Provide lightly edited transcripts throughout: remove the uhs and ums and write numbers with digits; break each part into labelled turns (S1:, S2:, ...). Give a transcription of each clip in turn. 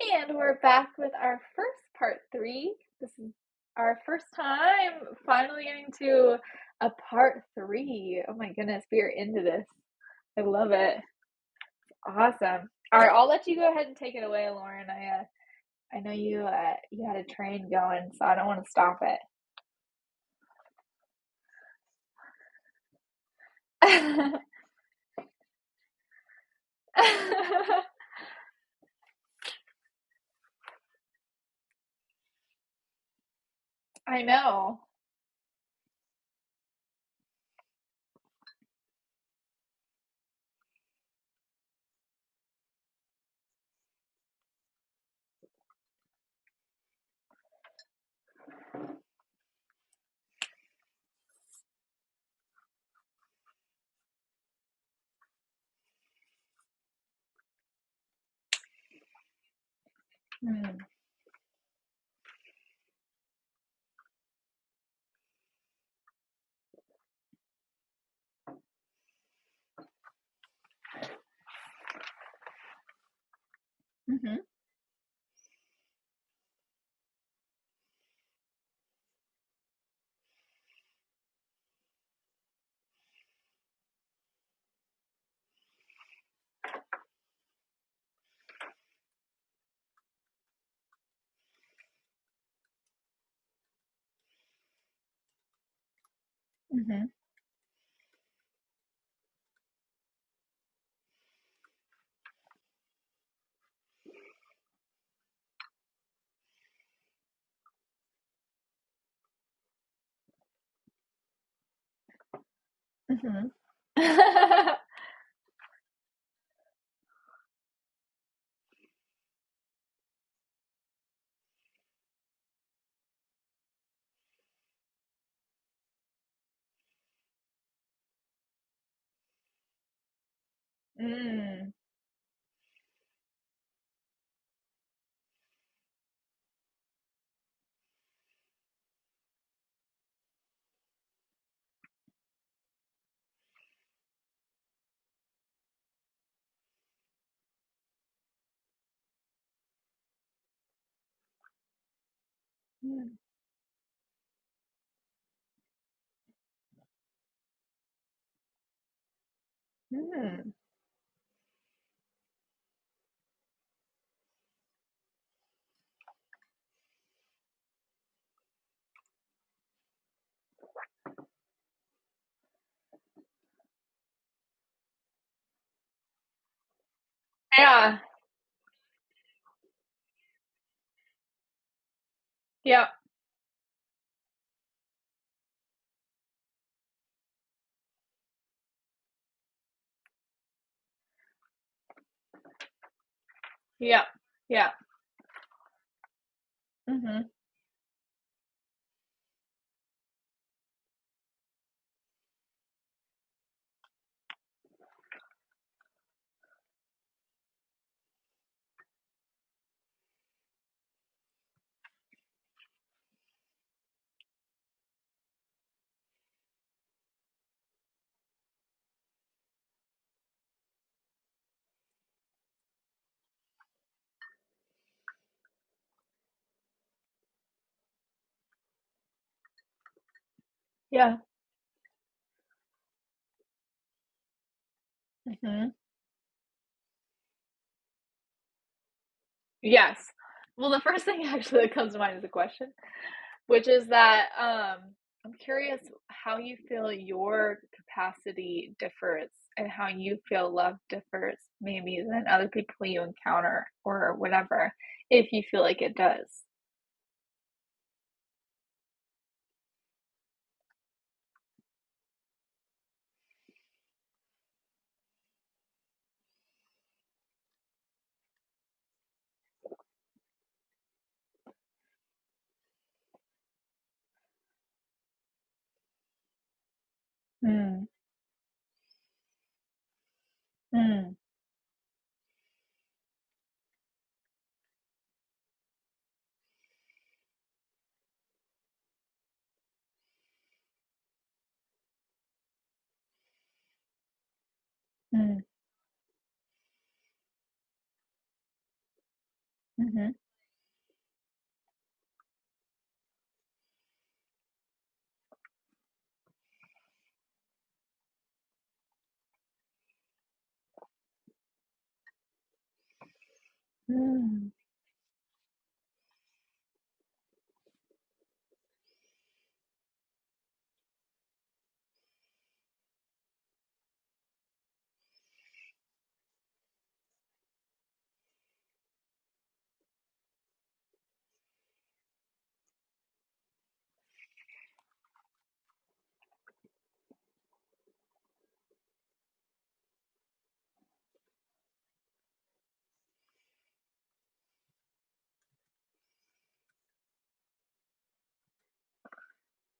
S1: And we're back with our first part three. This is our first time finally getting to a part three. Oh my goodness, we are into this. I love it. Awesome. All right, I'll let you go ahead and take it away, Lauren. I know you had a train going, so I don't want to stop it. I know. Mm, mhm, mhm, mhm. Mm, mm, mm. Yeah. Yep. Yep. Yep. Mhm. Yeah. Mhm. Yes. Well, the first thing actually that comes to mind is a question, which is that I'm curious how you feel your capacity differs and how you feel love differs maybe than other people you encounter or whatever, if you feel like it does. Mm, mm, mm, Mhm. Mm.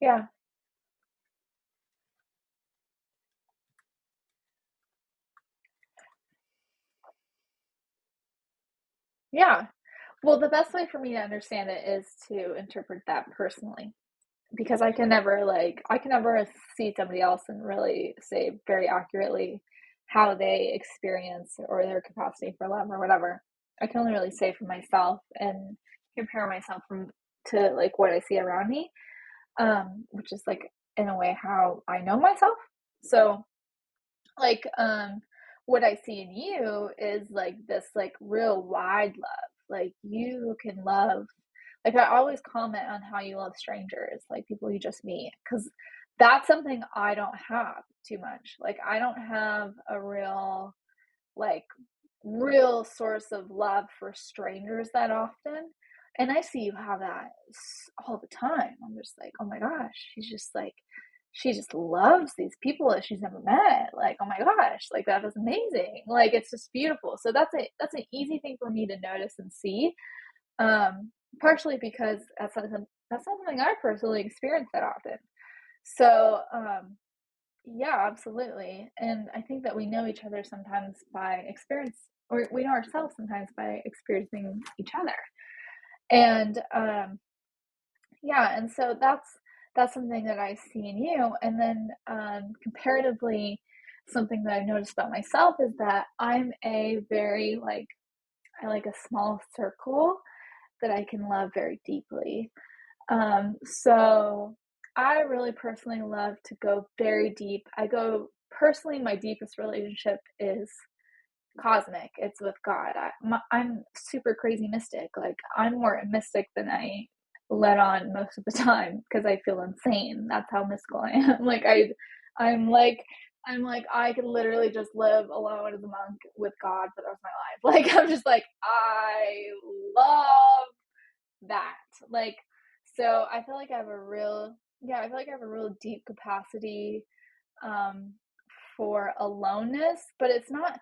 S1: Yeah. Yeah. Well, the best way for me to understand it is to interpret that personally, because I can never see somebody else and really say very accurately how they experience or their capacity for love or whatever. I can only really say for myself and compare myself from to like what I see around me, which is like in a way how I know myself. So like, what I see in you is, like, this, like, real wide love, like, you can love like, I always comment on how you love strangers, like, people you just meet, because that's something I don't have too much, like, I don't have a like, real source of love for strangers that often, and I see you have that all the time. I'm just like, oh my gosh, she's just like, she just loves these people that she's never met. Like, oh my gosh, like that is amazing. Like, it's just beautiful. So that's an easy thing for me to notice and see. Partially because that's not something I personally experience that often. So, yeah, absolutely. And I think that we know each other sometimes by experience, or we know ourselves sometimes by experiencing each other. And yeah, and so that's something that I see in you. And then comparatively, something that I've noticed about myself is that I'm a very like I like a small circle that I can love very deeply. So I really personally love to go very deep. I go personally, my deepest relationship is cosmic. It's with God. I'm super crazy mystic. Like I'm more mystic than I let on most of the time because I feel insane. That's how mystical I am. I'm like, I'm like, I could literally just live alone as a monk with God for the rest of my life. Like, I'm just like, I love that. Like, so I feel like I have a real, yeah, I feel like I have a real deep capacity um, for aloneness, but it's not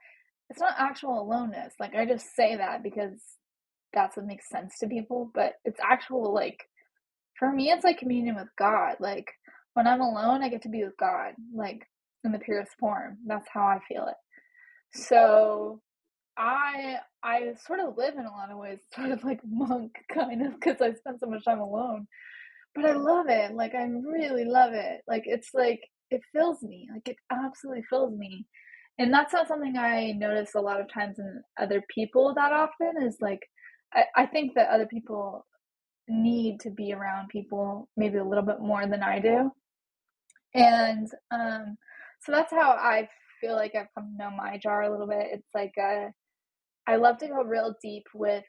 S1: actual aloneness. Like I just say that because that's what makes sense to people, but it's actual like for me it's like communion with God. Like when I'm alone, I get to be with God, like in the purest form. That's how I feel it. So I sort of live in a lot of ways, sort of like monk kind of because I spend so much time alone. But I love it. Like I really love it. Like it's like it fills me. Like it absolutely fills me. And that's not something I notice a lot of times in other people that often is like I think that other people need to be around people maybe a little bit more than I do. And so that's how I feel like I've come to know my jar a little bit. It's like I love to go real deep with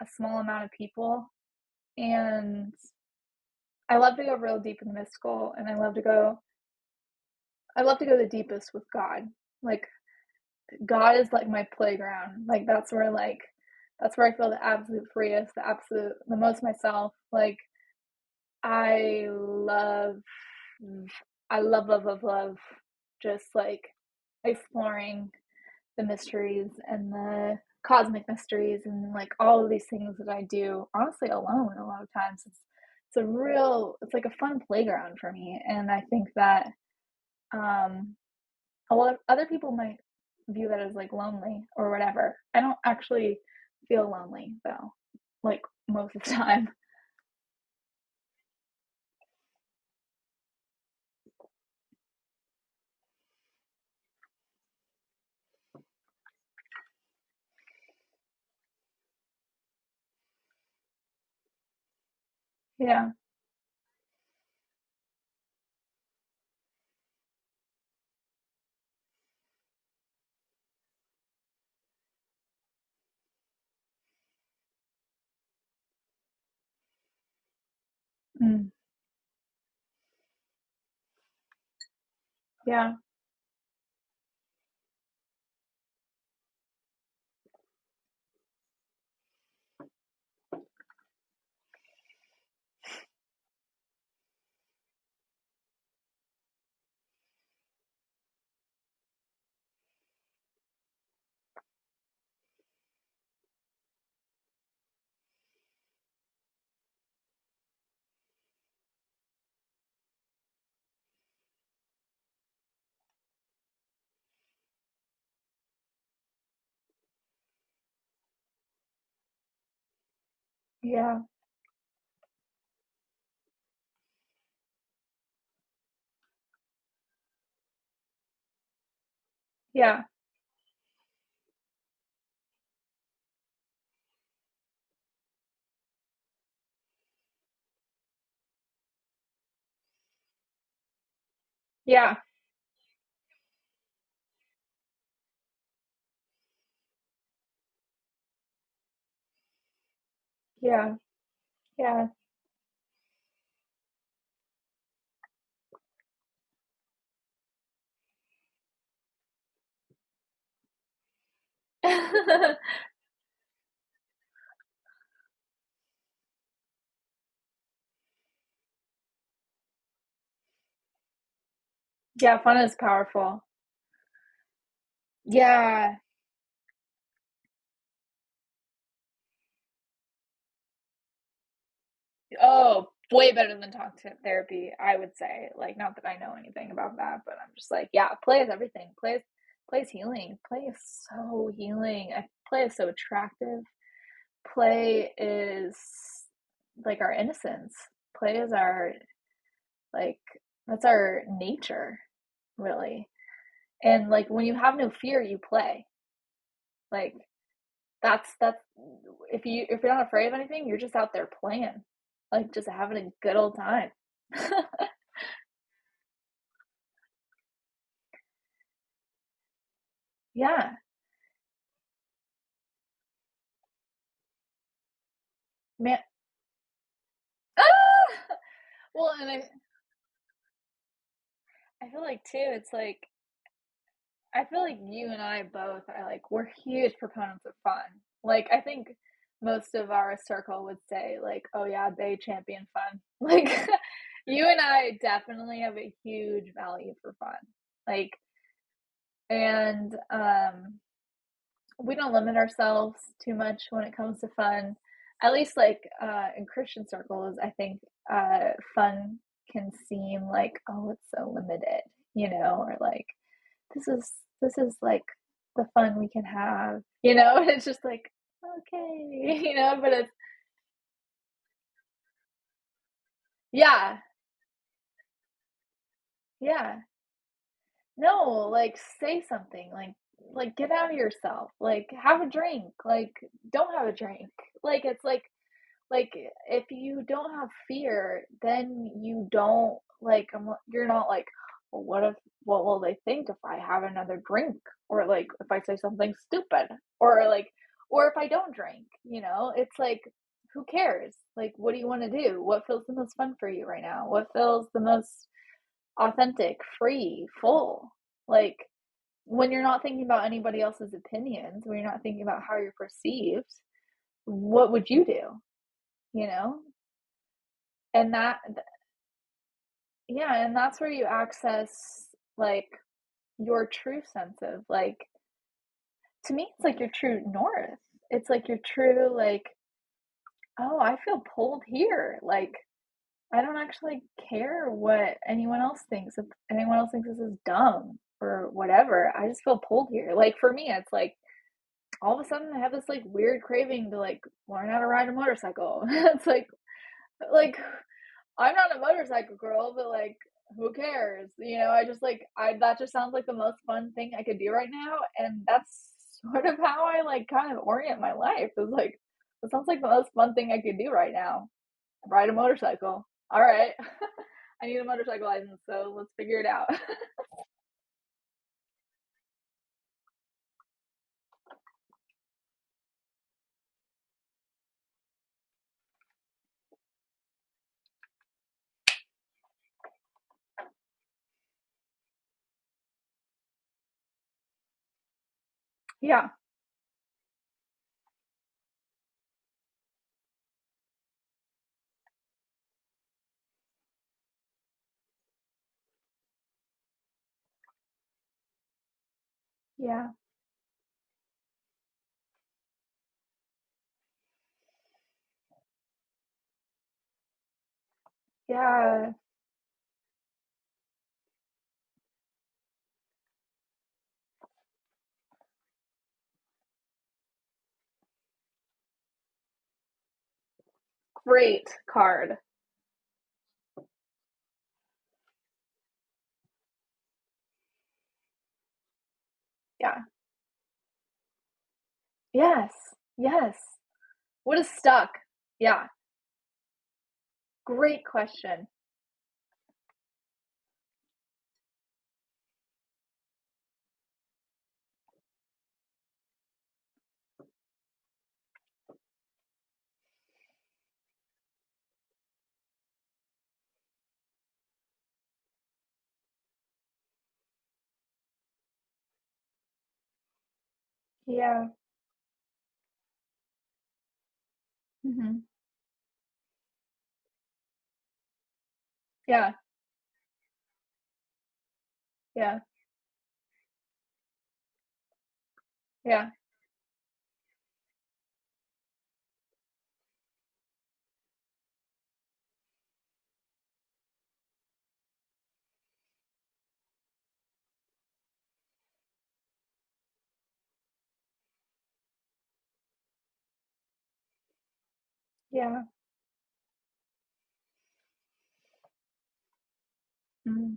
S1: a small amount of people and I love to go real deep in the mystical and I love to go the deepest with God. Like God is like my playground. That's where I feel the absolute freest, the most myself. Like I love love just like exploring the mysteries and the cosmic mysteries and like all of these things that I do honestly alone a lot of times. It's like a fun playground for me. And I think that um a lot of other people might view that as like lonely or whatever. I don't actually feel lonely though, like most of the time. Yeah. Mm. Yeah. Yeah. Yeah. Yeah. Yeah. Yeah. Yeah, fun is powerful. Yeah. Oh, way better than talk to therapy, I would say. Like, not that I know anything about that, but I'm just like, yeah, play is everything. Play is healing. Play is so healing. Play is so attractive. Play is like our innocence. Play is our like that's our nature, really. And like when you have no fear, you play. Like that's if you're not afraid of anything, you're just out there playing. Like just having a good old time. Yeah. Man. Ah! Well, and I feel like too, it's like I feel like you and I both are like we're huge proponents of fun. Like I think most of our circle would say like, "Oh yeah, they champion fun." Like you and I definitely have a huge value for fun. Like and we don't limit ourselves too much when it comes to fun. At least like in Christian circles, I think fun can seem like, oh, it's so limited, or like this is this is like the fun we can have, It's just like okay, but it's yeah, yeah. No, like say something, like get out of yourself, like have a drink, like don't have a drink. Like it's like if you don't have fear, then you don't like you're not like, well, what will they think if I have another drink, or like if I say something stupid, or like or if I don't drink, it's like who cares? Like what do you want to do? What feels the most fun for you right now? What feels the most authentic, free, full? Like when you're not thinking about anybody else's opinions, when you're not thinking about how you're perceived, what would you do? You know? And yeah, and that's where you access like your true sense of like to me it's like your true north. It's like your true like, oh, I feel pulled here. Like I don't actually care what anyone else thinks. If anyone else thinks this is dumb or whatever, I just feel pulled here. Like for me, it's like all of a sudden I have this like weird craving to like learn how to ride a motorcycle. It's like I'm not a motorcycle girl, but like who cares? I just like I that just sounds like the most fun thing I could do right now. And that's sort of how I like kind of orient my life. Is like it sounds like the most fun thing I could do right now. Ride a motorcycle. All right. I need a motorcycle license, so let's figure it out. Yeah. Yeah. Yeah. Great card. Yeah. Yes. Yes. What is stuck? Yeah. Great question. Yeah. Mhm. Yeah. Yeah. Yeah. Yeah. Mhm.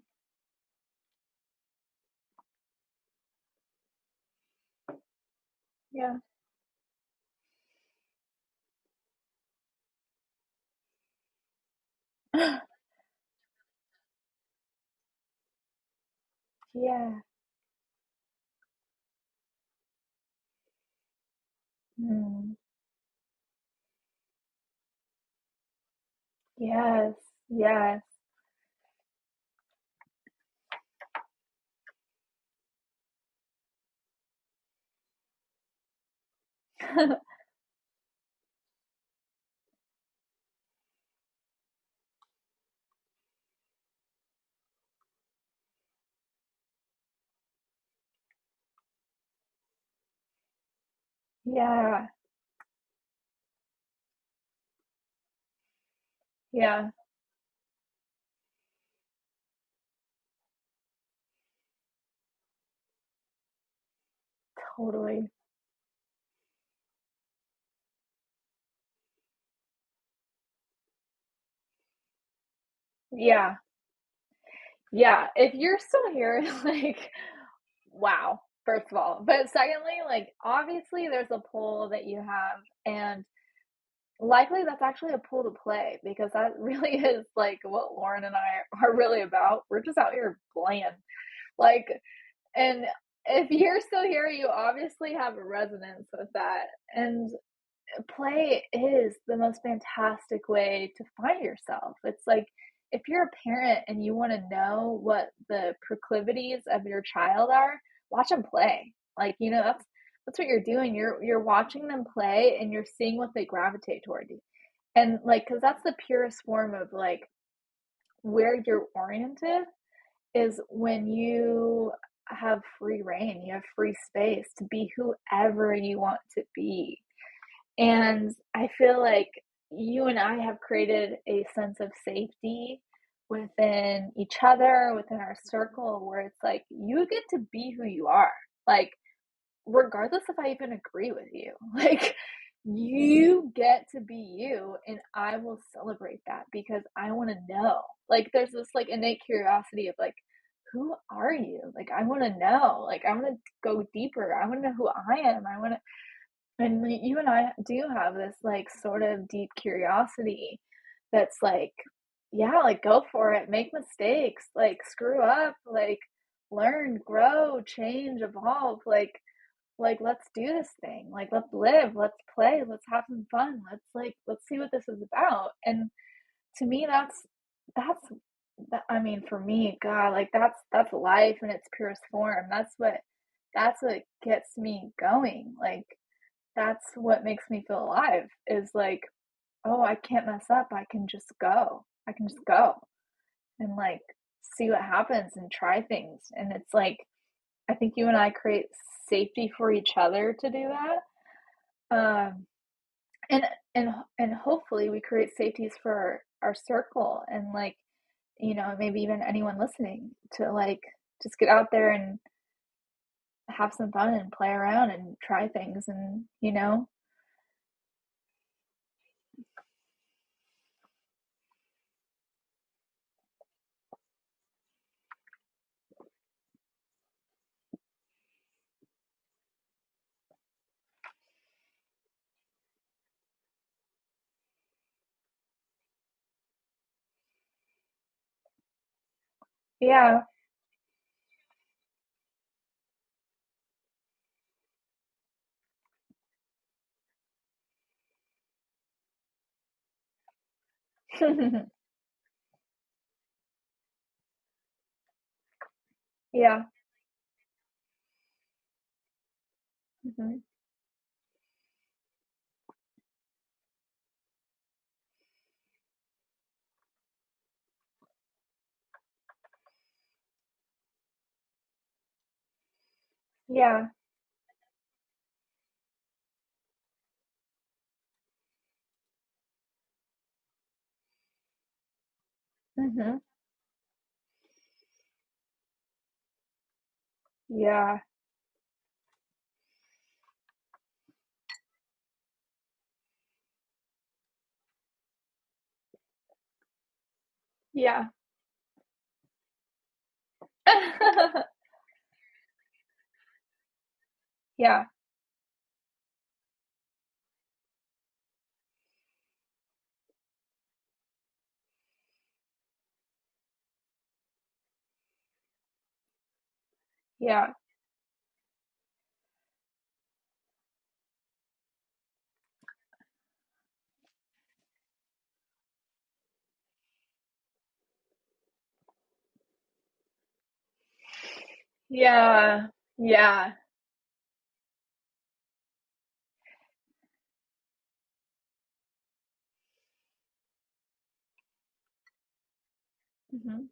S1: Yeah. Yeah. Mm. Yes. Yes. Yeah. Yeah. Totally. Yeah. Yeah. If you're still here, like, wow, first of all. But secondly, like, obviously there's a pull that you have, and likely that's actually a pull to play because that really is like what Lauren and I are really about. We're just out here playing. Like, and if you're still here, you obviously have a resonance with that. And play is the most fantastic way to find yourself. It's like if you're a parent and you want to know what the proclivities of your child are, watch them play. Like, that's what you're doing. You're watching them play and you're seeing what they gravitate toward you. And like cuz that's the purest form of like where you're oriented is when you have free reign, you have free space to be whoever you want to be. And I feel like you and I have created a sense of safety within each other, within our circle, where it's like you get to be who you are. Like, regardless if I even agree with you, like, you get to be you, and I will celebrate that because I want to know. Like, there's this like innate curiosity of like, who are you? Like, I want to know. Like, I want to go deeper. I want to know who I am. I want to and you and I do have this like sort of deep curiosity. that's like, yeah, like go for it, make mistakes, like screw up, like learn, grow, change, evolve, like let's do this thing. Like let's live, let's play, let's have some fun. Let's see what this is about. And to me that's that, I mean for me, God, like that's life in its purest form. That's what gets me going. Like that's what makes me feel alive is like, oh, I can't mess up. I can just go. I can just go and like see what happens and try things. And it's like I think you and I create safety for each other to do that. And and hopefully we create safeties for our circle and like, maybe even anyone listening to like just get out there and have some fun and play around and try things and. Yeah. Yeah. Mhm. Yeah. Mhm. Yeah. Yeah. Yeah. Yeah. Yeah. Yeah. Mhm.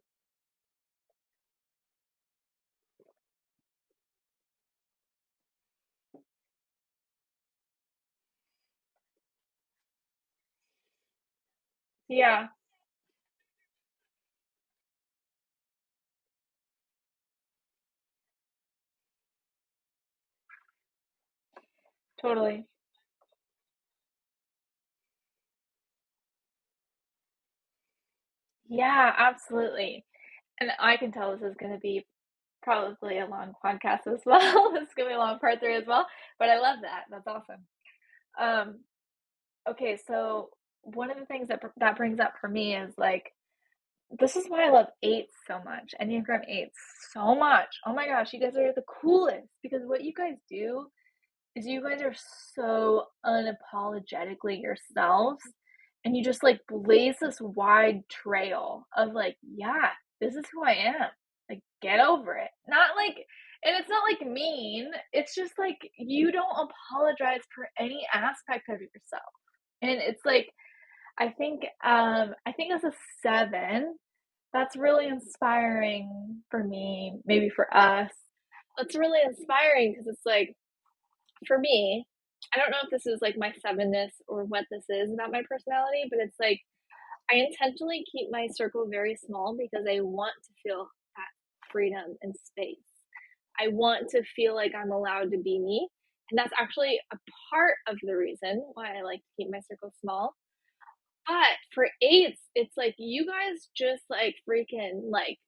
S1: Yeah. Totally. Yeah, absolutely. And I can tell this is gonna be probably a long podcast as well. This is gonna be a long part 3 as well, but I love that. That's awesome. Um, okay, so one of the things that brings up for me is, like, this is why I love 8s so much, Enneagram 8s so much. Oh my gosh, you guys are the coolest because what you guys do is you guys are so unapologetically yourselves and you just like blaze this wide trail of like, yeah, this is who I am. Like, get over it. Not like, and it's not like mean, it's just like you don't apologize for any aspect of yourself. And it's like, I think as a 7, that's really inspiring for me, maybe for us. It's really inspiring because it's like, for me, I don't know if this is like my sevenness or what this is about my personality, but it's like I intentionally keep my circle very small because I want to feel that freedom and space. I want to feel like I'm allowed to be me. And that's actually a part of the reason why I like to keep my circle small. But for eights, it's like you guys just like freaking like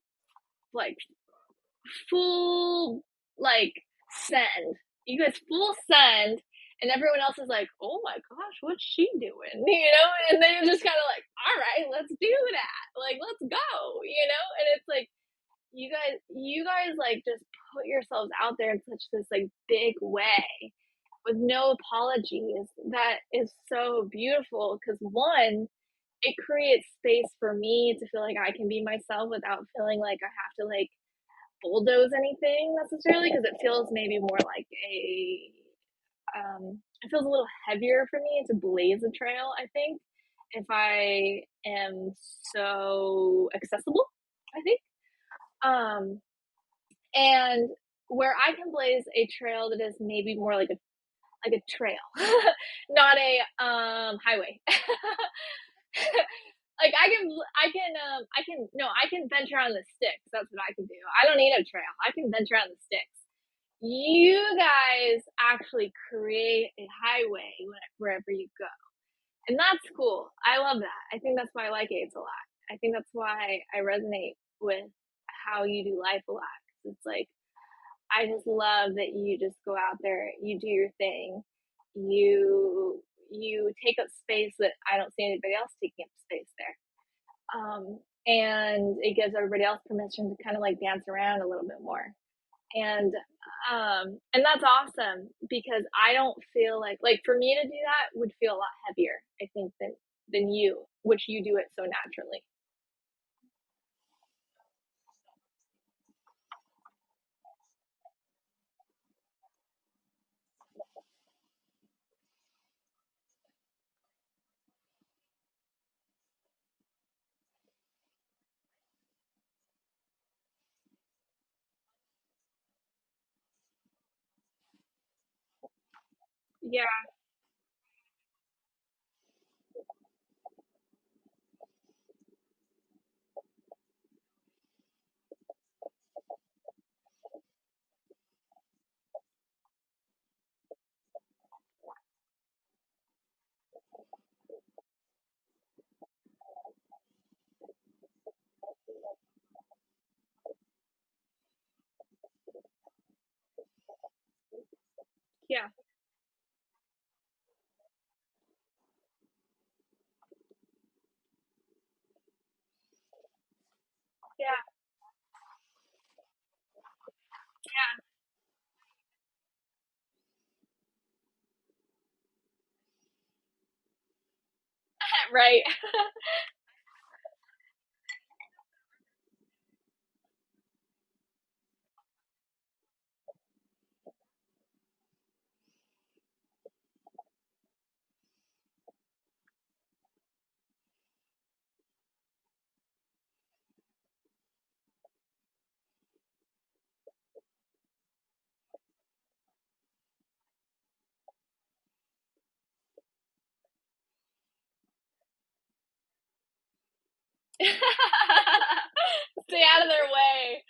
S1: full like send. You guys full send
S2: and everyone else is like, "Oh my gosh, what's she doing?" You know, and then you're just kind of like, "All right, let's do that. Like, let's go." You know, and it's like you guys like just put yourselves out there in such this like big way with no apologies. That is so beautiful because one, it creates space for me to feel like I can be myself without feeling like I have to like bulldoze anything necessarily because it feels maybe more like a it feels a little heavier for me to blaze a trail, I think, if I am so accessible, I think. Um and where I can blaze a trail that is maybe more like a trail, not a highway. Like I can venture on the sticks. That's what I can do. I don't need a trail. I can venture on the sticks. You guys actually create a highway wherever you go. And that's cool. I love that. I think that's why I like AIDS a lot. I think that's why I resonate with how you do life a lot. It's like I just love that you just go out there, you do your thing, you take up space that I don't see anybody else taking up space there. And it gives everybody else permission to kind of like dance around a little bit more. And that's awesome because I don't feel like for me to do that would feel a lot heavier, I think, than you, which you do it so naturally. Yeah, yeah, yeah, right. Stay out of their way.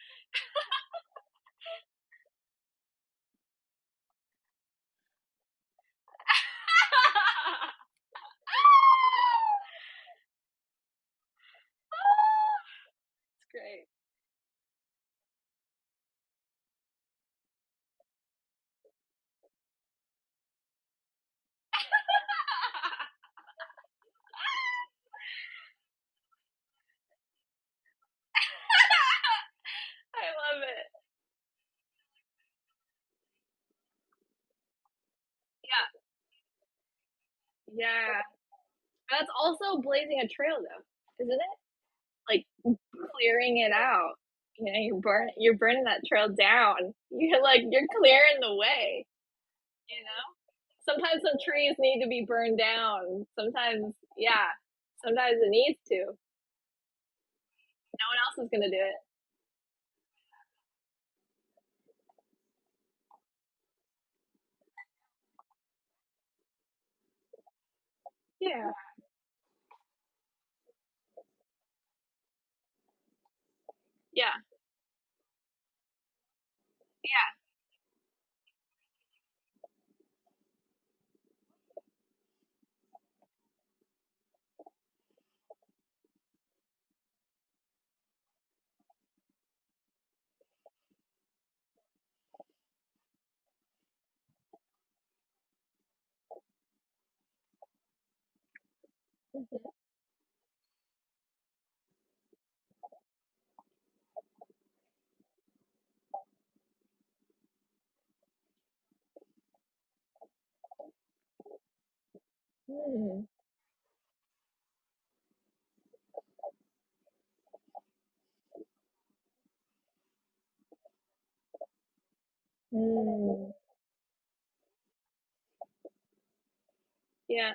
S2: It's great. I love it. Yeah, yeah. That's also blazing a trail, though, isn't it? Like clearing it out. You know, you're burning that trail down. You're clearing the way. You know. Sometimes some trees need to be burned down. Sometimes, yeah. Sometimes it needs to. No one else is gonna do it. Yeah, yeah, yeah.
S1: Mhm. Mm. Mm.
S2: Yeah.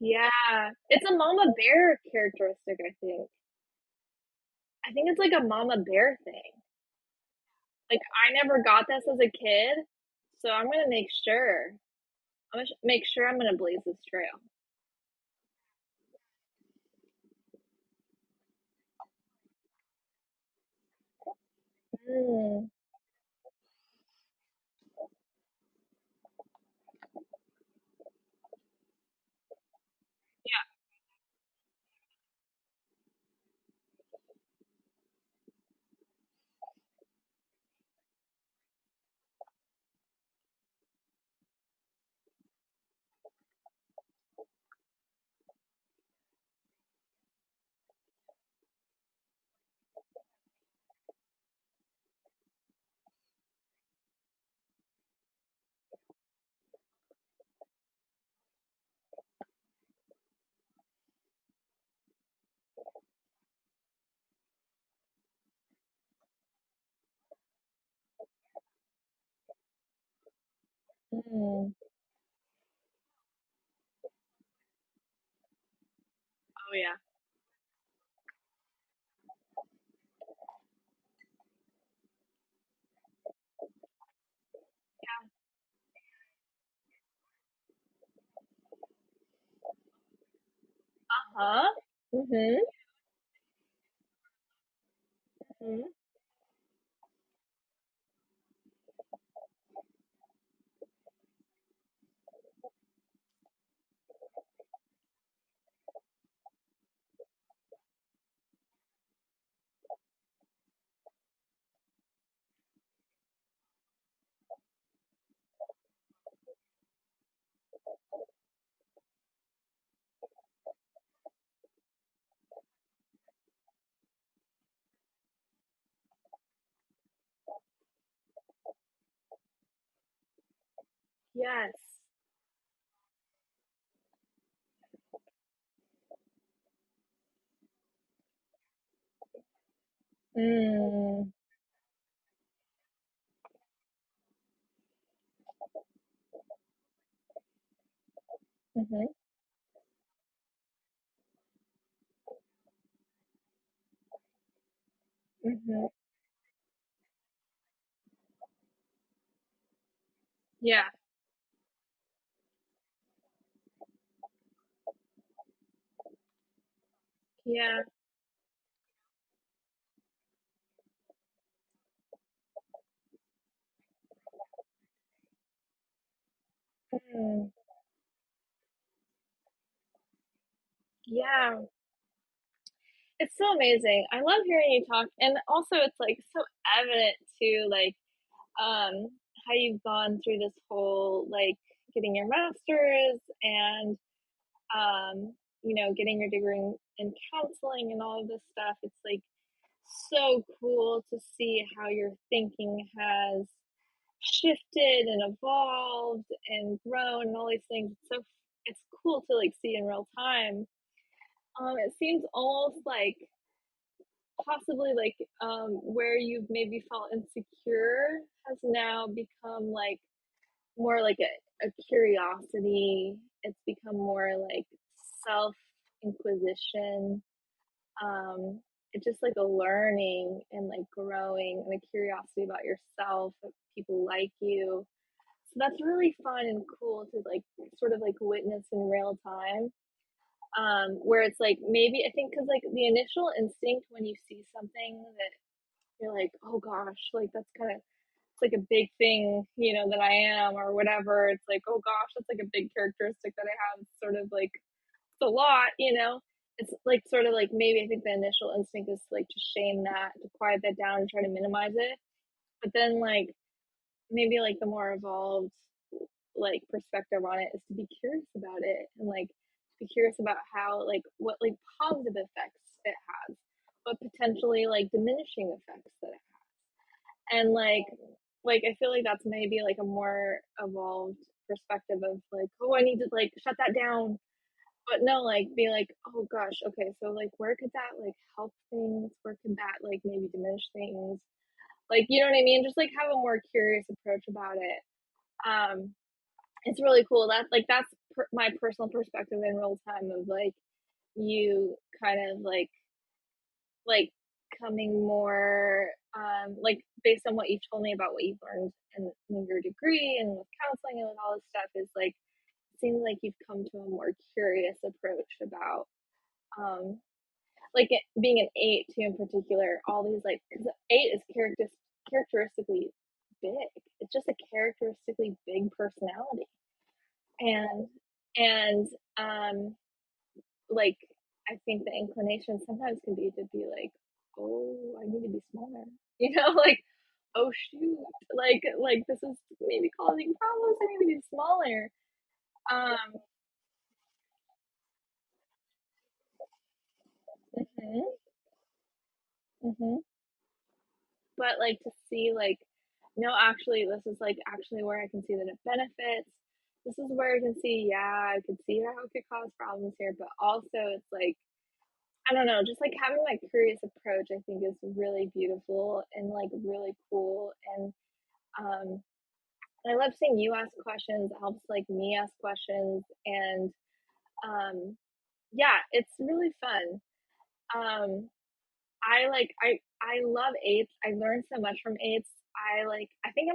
S2: Yeah. It's a mama bear characteristic, I think. I think it's like a mama bear thing. Like, I never got this as a kid, so I'm gonna make sure. I'm gonna make sure I'm gonna blaze this trail.
S1: Mm. Mm.
S2: Oh yeah.
S1: Uh-huh. Mhm. Mhm.
S2: Yes.
S1: Mm. Mhm. Mhm.
S2: Yeah. Yeah.
S1: Mm.
S2: Yeah. It's so amazing. I love hearing you talk, and also it's like so evident too, like how you've gone through this whole like getting your master's and getting your degree in counseling and all of this stuff. It's like so cool to see how your thinking has shifted and evolved and grown and all these things. It's cool to like see in real time. It seems almost like possibly like where you've maybe felt insecure has now become like more like a curiosity. It's become more like self inquisition. It's just like a learning and like growing and a curiosity about yourself, if people like you. So that's really fun and cool to like sort of like witness in real time. Where it's like maybe I think because like the initial instinct when you see something that you're like, oh gosh, like that's kind of it's like a big thing, that I am or whatever. It's like, oh gosh, that's like a big characteristic that I have. It's sort of like it's a lot. it's like sort of like maybe I think the initial instinct is like to shame that, to quiet that down and try to minimize it. But then like maybe like the more evolved like perspective on it is to be curious about it and like be curious about how like what like positive effects it has, but potentially like diminishing effects that it has. And like I feel like that's maybe like a more evolved perspective of like, oh, I need to like shut that down. But no, like be like, oh gosh, okay, so like where could that like help things? Where could that like maybe diminish things? Like, you know what I mean? Just like have a more curious approach about it. Um, it's really cool. That like that's my personal perspective in real time of like you kind of like coming more like based on what you've told me about what you've learned in your degree and with counseling and with all this stuff is like it seems like you've come to a more curious approach about um like it, being an eight too in particular, all these like because eight is characteristically big. It's just a characteristically big personality, and and um like I think the inclination sometimes can be to be like, oh, I need to be smaller, you know, like oh shoot, like this is maybe causing problems. I need to be smaller. Um, mhm, mhm. But like to see like no actually this is like actually where I can see that it benefits, this is where I can see yeah I can see how it could cause problems here, but also it's like I don't know, just like having that curious approach I think is really beautiful and like really cool. And um I love seeing you ask questions, it helps like me ask questions. And um yeah, it's really fun. um I love eights. I learned so much from eights. I think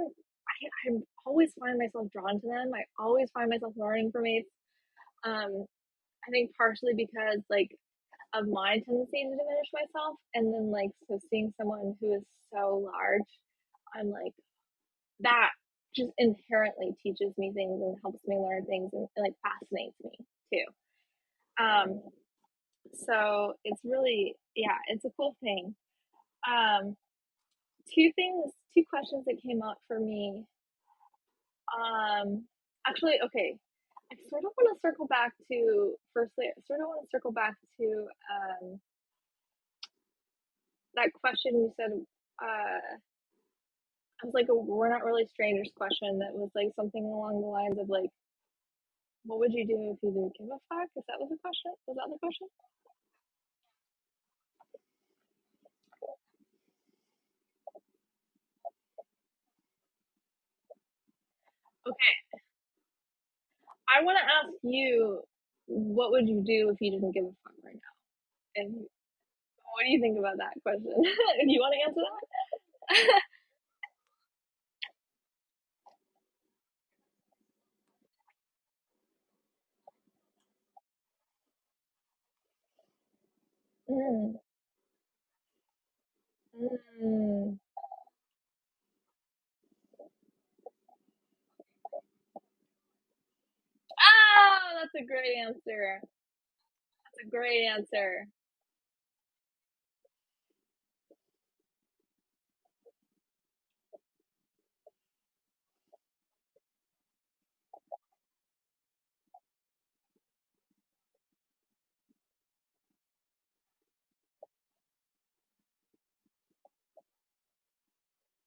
S2: I'm always find myself drawn to them. I always find myself learning from eights. Um, I think partially because like of my tendency to diminish myself, and then like so seeing someone who is so large, I'm like that just inherently teaches me things and helps me learn things and like fascinates me too. Um, so it's really yeah, it's a cool thing. Um, two questions that came up for me. Um, actually, okay. I sort of want to circle back to firstly. I sort of want to circle back to that question you said. I was like, a, we're not really strangers question that was like something along the lines of like, what would you do if you didn't give a fuck? Is that was the question? Was that the question? Okay, I want to ask you, what would you do if you didn't give a fuck right now? And what do you think about that question? Do you want to answer that? Mm, mm. Oh, that's a great answer. That's a great answer.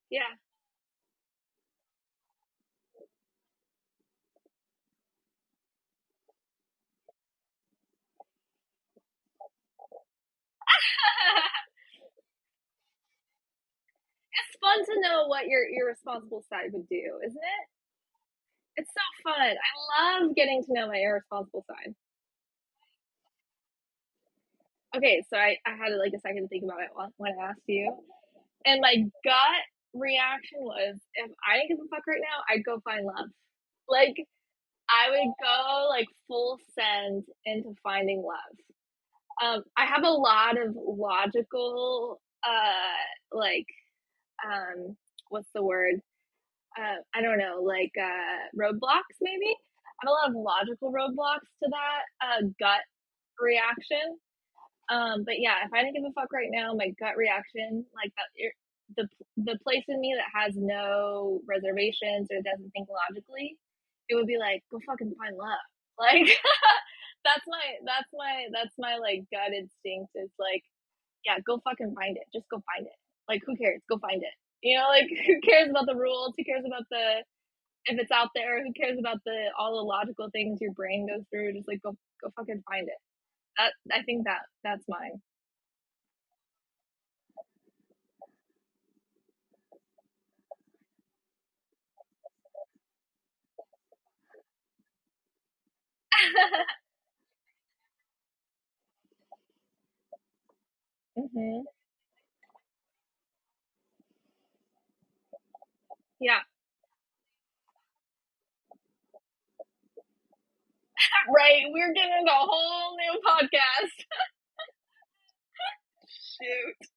S2: Yeah. It's fun to know what your irresponsible side would do, isn't it? It's so fun. I love getting to know my irresponsible side. Okay, so I had like a second to think about it when I asked you. And my gut reaction was if I didn't give a fuck right now, I'd go find love. Like I would go like full send into finding love. I have a lot of logical like what's the word? I don't know, like roadblocks maybe. I have a lot of logical roadblocks to that gut reaction. But yeah, if I didn't give a fuck right now, my gut reaction, like that, the place in me that has no reservations or doesn't think logically, it would be like, go fucking find love. Like that's my like gut instinct is like, yeah, go fucking find it. Just go find it. Like who cares? Go find it. You know, like who cares about the rules? Who cares about the if it's out there? Who cares about the all the logical things your brain goes through? Just like go fucking find it. That I think that's mine. hmm Yeah, right. We're getting a whole new podcast. Shoot.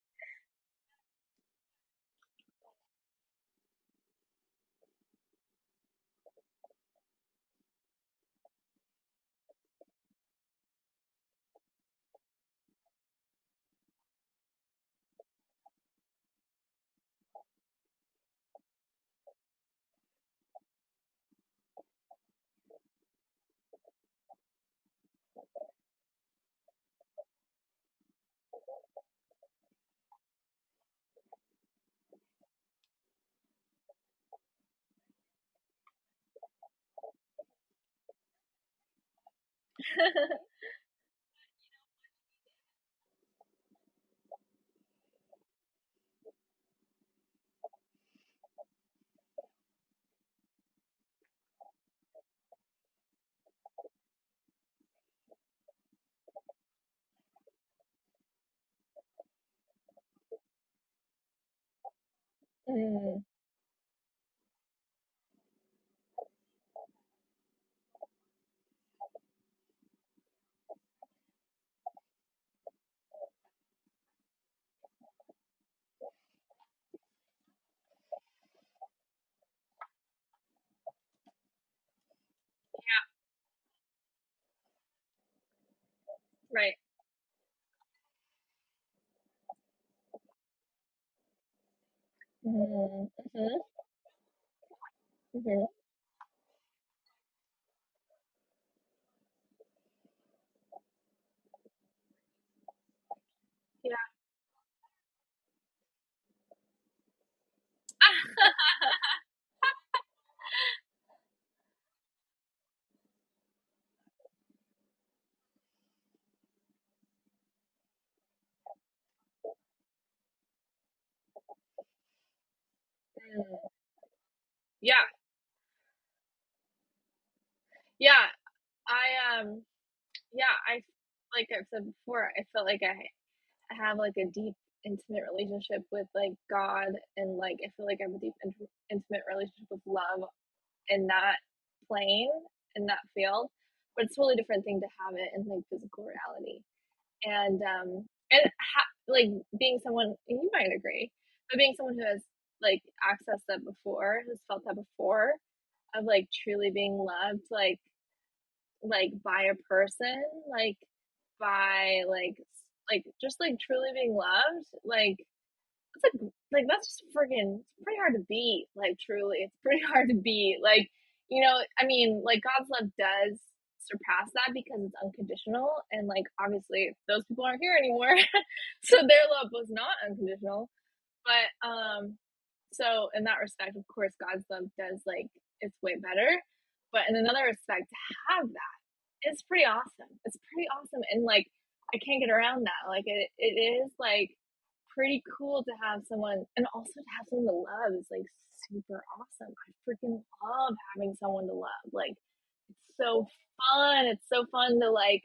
S2: Mm, right. Mm-hmm. Mm-hmm. Yeah. Mm. Yeah. Yeah. Yeah, I like I've said before, I felt like I have like a deep intimate relationship with like God and like I feel like I have a deep intimate relationship with love in that plane in that field, but it's a totally different thing to have it in like physical reality. Like being someone, and you might agree, but being someone who has like accessed that before, has felt that before, of like truly being loved, like by a person, like by like just like truly being loved, like it's like that's just friggin' it's pretty hard to beat. Like truly, it's pretty hard to beat. Like I mean, like God's love does surpass that because it's unconditional, and like obviously those people aren't here anymore, so their love was not unconditional. But so in that respect, of course, God's love does like it's way better. But in another respect, to have that it's pretty awesome. It's pretty awesome, and like I can't get around that. Like it is like pretty cool to have someone, and also to have someone to love is like super awesome. I freaking love having someone to love. Like it's so fun. It's so fun to like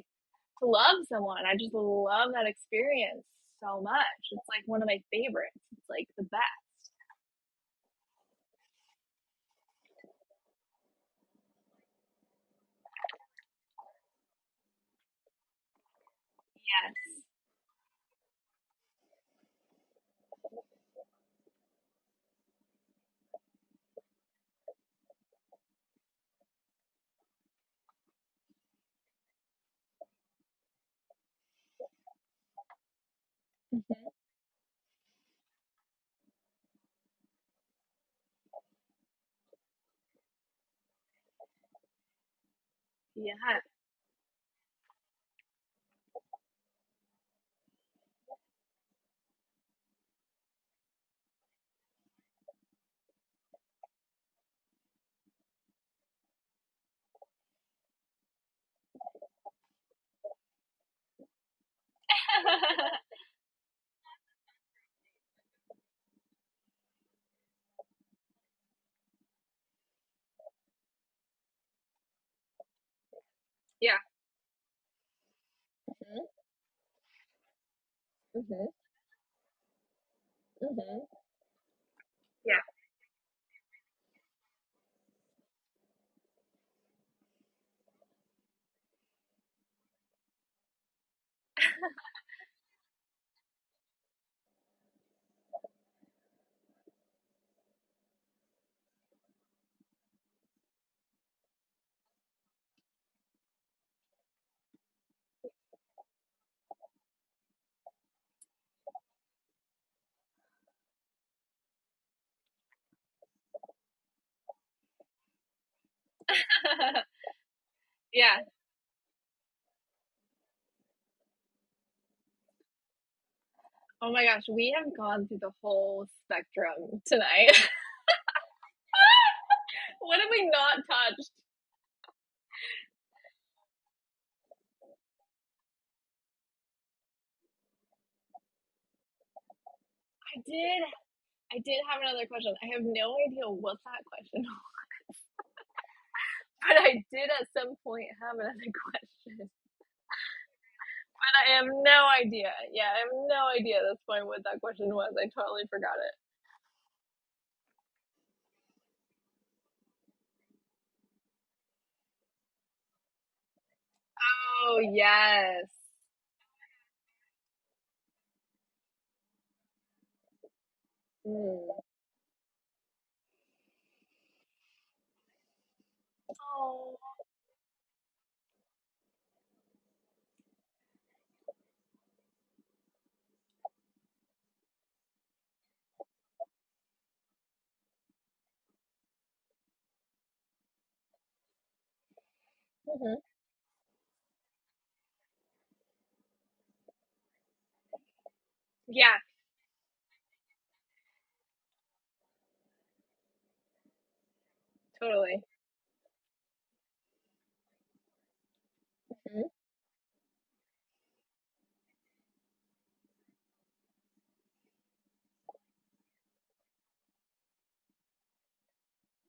S2: to love someone. I just love that experience so much. It's like one of my favorites. It's like the best. Yes. Yeah. Yeah. Mhm. Mhm. Mhm. Yeah. Yeah. Oh my gosh, we have gone through the whole spectrum tonight. What have we not touched? I did. I did have another question. I have no idea what that question was, but I did at some point have another question. But I have no idea. Yeah, I have no idea at this point what that question was. I totally forgot it. Oh, yes. Mm. Oh. Hmm. Yeah, totally. Hmm.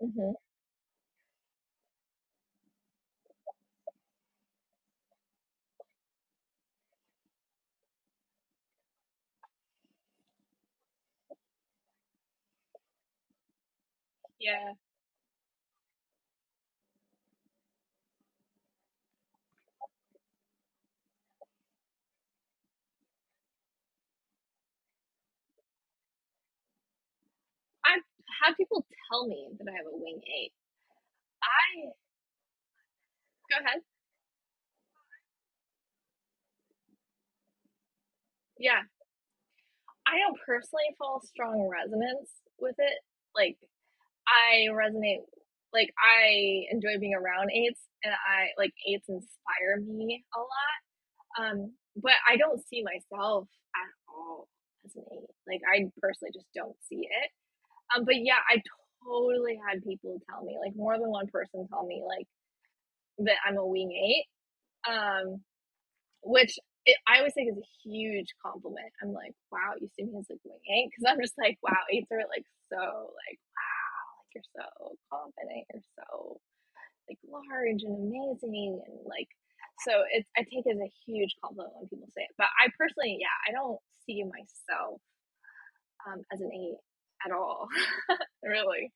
S2: Hmm. Yeah. I've had people tell me that I have a wing eight. I Go ahead. Yeah, I don't personally feel strong resonance with it. Like I resonate. Like I enjoy being around eights, and I like eights inspire me a lot. But I don't see myself at all as an eight. Like I personally just don't see it. But yeah, I totally had people tell me, like more than one person tell me like that I'm a wing eight. Which I always think is a huge compliment. I'm like, wow, you see me as like wing eight because I'm just like, wow, eights are like so like wow, like you're so confident, you're so like large and amazing and like so it's I take it as a huge compliment when people say it. But I personally, yeah, I don't see myself as an eight at all. Really.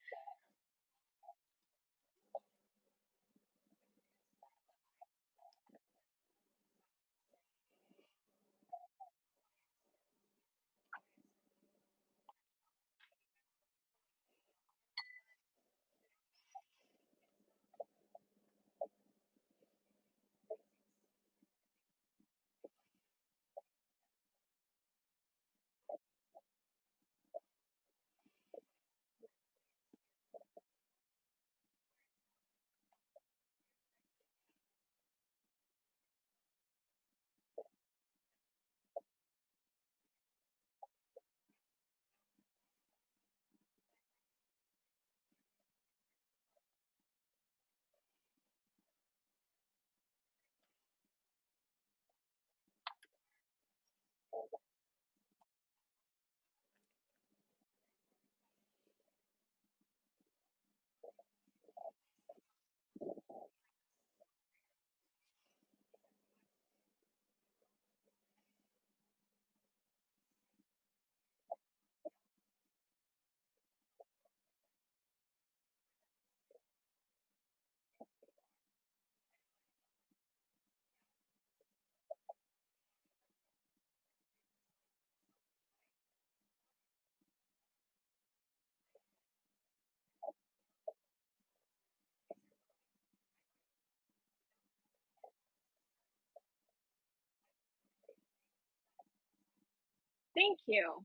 S2: Thank you.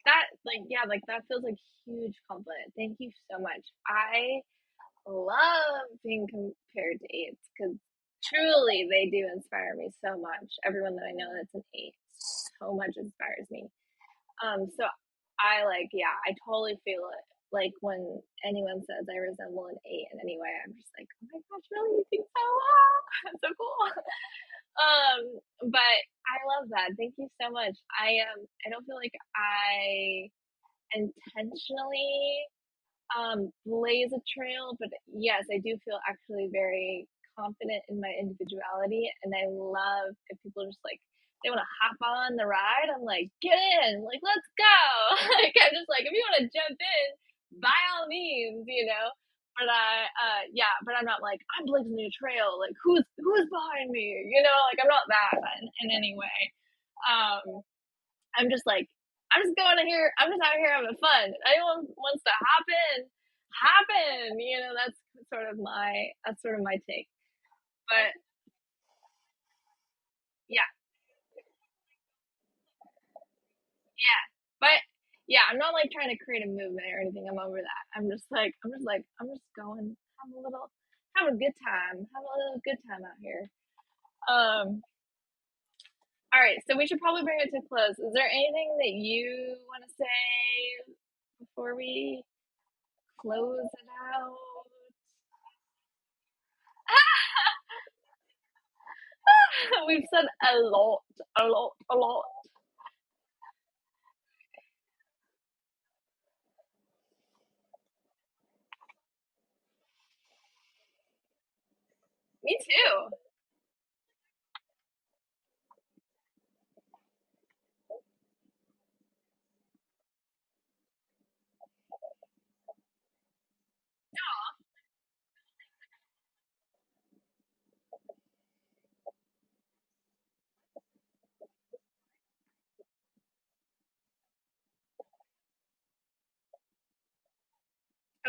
S2: That like yeah, like that feels like huge compliment. Thank you so much. I love being compared to eights because truly they do inspire me so much. Everyone that I know that's an eight so much inspires me. So I like, yeah, I totally feel it. Like when anyone says I resemble an eight in any way, I'm just like, oh my gosh, really? You think so? Wow, that's so cool. But I love that. Thank you so much. I don't feel like I intentionally blaze a trail, but yes, I do feel actually very confident in my individuality, and I love if people just like they want to hop on the ride. I'm like, get in, like let's go. Like I'm just like, if you want to jump in, by all means, you know. But yeah, but I'm not like I'm blazing a trail. Like who's behind me? You know, like I'm not that in any way. Um, I'm just like, I'm just going here. I'm just out here having fun. Anyone wants to hop in, hop in. You know, that's sort of my take. But yeah, yeah. But yeah, I'm not like trying to create a movement or anything. I'm over that. I'm just going, have a good time, have a little good time out here. Um. All right, so we should probably bring it to a close. Is there anything that you want to say before we close it out? We've said a lot, a lot, a lot. Me too.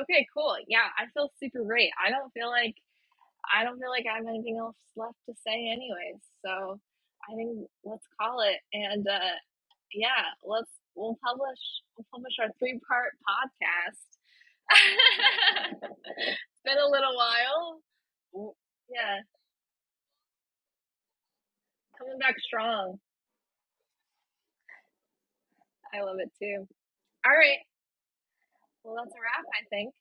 S2: Okay, cool. Yeah, I feel super great. I don't feel like I have anything else left to say anyways. So I think let's call it. And yeah, we'll publish our 3-part podcast. It's been a little while. Yeah, coming back strong. I love it too. All right. Well, that's a wrap, I think.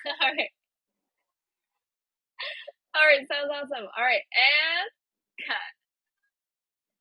S2: All right. All right, sounds awesome. All right, and cut.